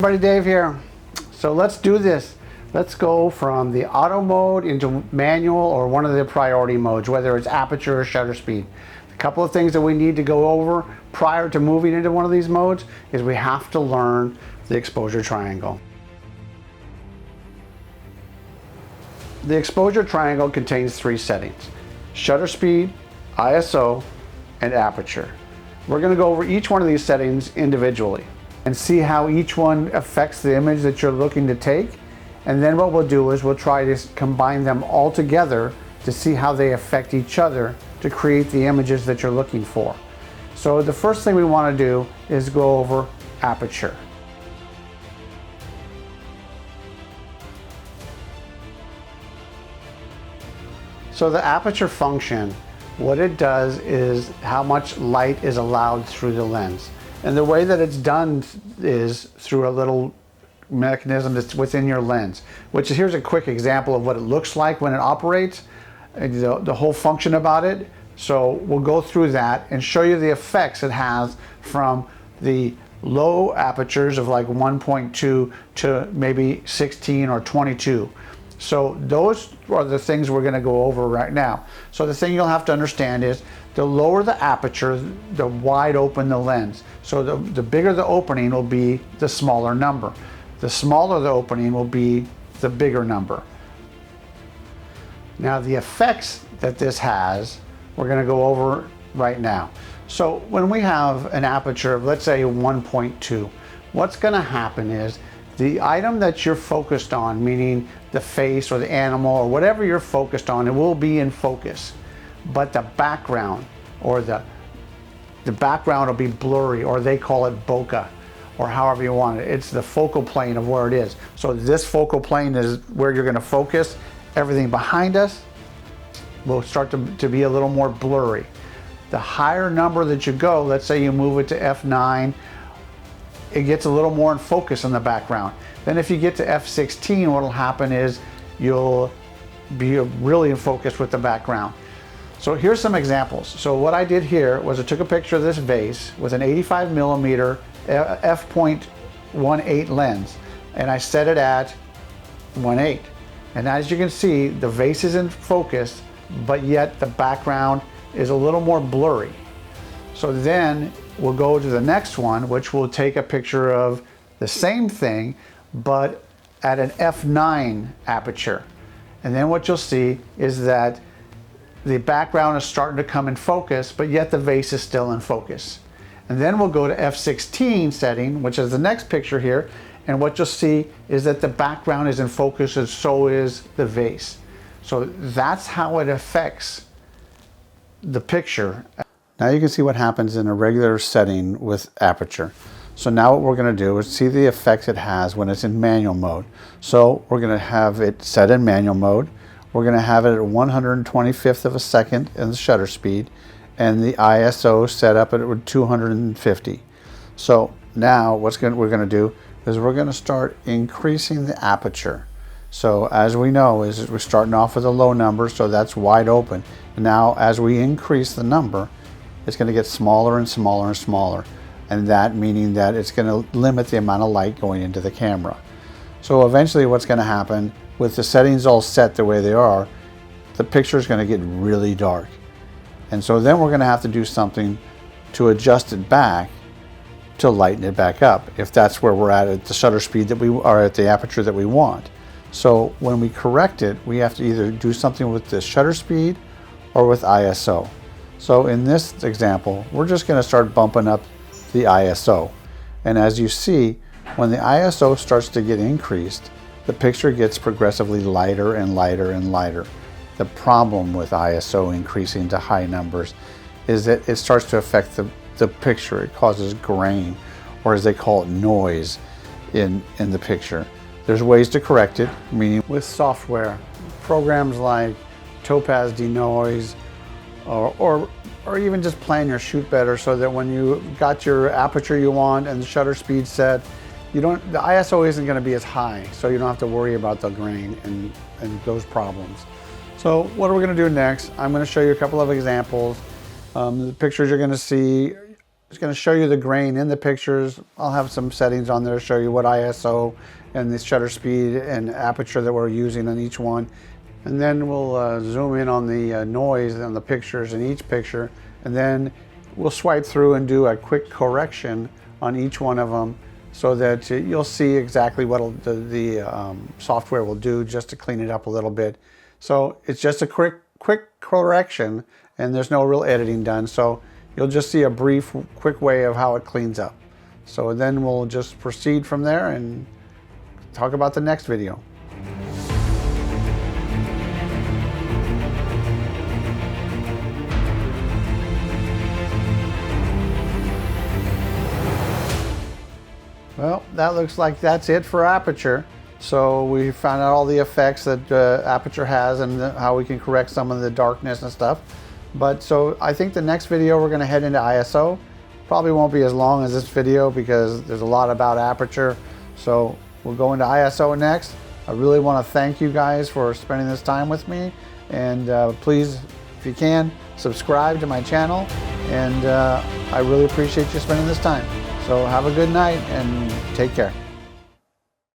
Everybody, Dave here. So let's do this. Let's go from the auto mode into manual or one of the priority modes, whether it's aperture or shutter speed. A couple of things that we need to go over prior to moving into one of these modes is we have to learn the exposure triangle. The exposure triangle contains three settings: shutter speed, ISO, and aperture. We're going to go over each one of these settings individually and see how each one affects the image that you're looking to take. And then what we'll do is we'll try to combine them all together to see how they affect each other to create the images that you're looking for. So the first thing we want to do is go over aperture. So the aperture function, what it does is how much light is allowed through the lens. And the way that it's done is through a little mechanism that's within your lens, which is, here's a quick example of what it looks like when it operates, the whole function about it. So we'll go through that and show you the effects it has from the low apertures of like 1.2 to maybe 16 or 22. So those are the things we're going to go over right now. So the thing you'll have to understand is the lower the aperture, the wide open the lens. So the bigger the opening will be the smaller number. The smaller the opening will be the bigger number. Now the effects that this has, we're going to go over right now. So when we have an aperture of, let's say, 1.2, what's going to happen is the item that you're focused on, meaning the face or the animal or whatever you're focused on, it will be in focus. But the background or the background will be blurry, or they call it bokeh, or however you want it. It's the focal plane of where it is. So this focal plane is where you're going to focus. Everything behind us will start to be a little more blurry. The higher number that you go, let's say you move it to F9, it gets a little more in focus in the background. Then if you get to F16, what will happen is you'll be really in focus with the background. So here's some examples. So what I did here was I took a picture of this vase with an 85mm f.18 lens, and I set it at 1.8. And as you can see, the vase is in focus, but yet the background is a little more blurry. So then we'll go to the next one, which will take a picture of the same thing, but at an f9 aperture. And then what you'll see is that the background is starting to come in focus, but yet the vase is still in focus. And then we'll go to f16 setting, which is the next picture here, and what you'll see is that the background is in focus and so is the vase. So that's how it affects the picture. Now you can see what happens in a regular setting with aperture. So now what we're going to do is see the effects it has when it's in manual mode. So we're going to have it set in manual mode. We're going to have it at 125th of a second in the shutter speed, and the ISO set up at 250. So now we're going to do is we're going to start increasing the aperture. So as we know, is we're starting off with a low number, so that's wide open. And now as we increase the number, it's going to get smaller and smaller and smaller. And that meaning that it's going to limit the amount of light going into the camera. So eventually what's going to happen, with the settings all set the way they are, the picture is going to get really dark. And so then we're going to have to do something to adjust it back to lighten it back up, if that's where we're at the shutter speed that we are at, the aperture that we want. So when we correct it, we have to either do something with the shutter speed or with ISO. So in this example, we're just going to start bumping up the ISO. And as you see, when the ISO starts to get increased, the picture gets progressively lighter and lighter and lighter. The problem with ISO increasing to high numbers is that it starts to affect the picture. It causes grain, or as they call it, noise in the picture. There's ways to correct it, meaning with software, programs like Topaz Denoise, or even just plan your shoot better so that when you got your aperture you want and the shutter speed set, the ISO isn't going to be as high, so you don't have to worry about the grain and those problems. So what are we going to do next? I'm going to show you a couple of examples. The pictures you're going to see It's going to show you the grain in the pictures. I'll have some settings on there to show you what ISO and the shutter speed and aperture that we're using on each one. And then we'll zoom in on the noise on the pictures in each picture, and then we'll swipe through and do a quick correction on each one of them so that you'll see exactly what the software will do just to clean it up a little bit. So it's just a quick correction, and there's no real editing done. So you'll just see a brief, quick way of how it cleans up. So then we'll just proceed from there and talk about the next video. Well, that looks like that's it for Aperture. So we found out all the effects that Aperture has and how we can correct some of the darkness and stuff. But so I think the next video we're going to head into ISO. Probably won't be as long as this video because there's a lot about Aperture. So we'll go into ISO next. I really want to thank you guys for spending this time with me. And please, if you can, subscribe to my channel. And I really appreciate you spending this time. So have a good night and take care.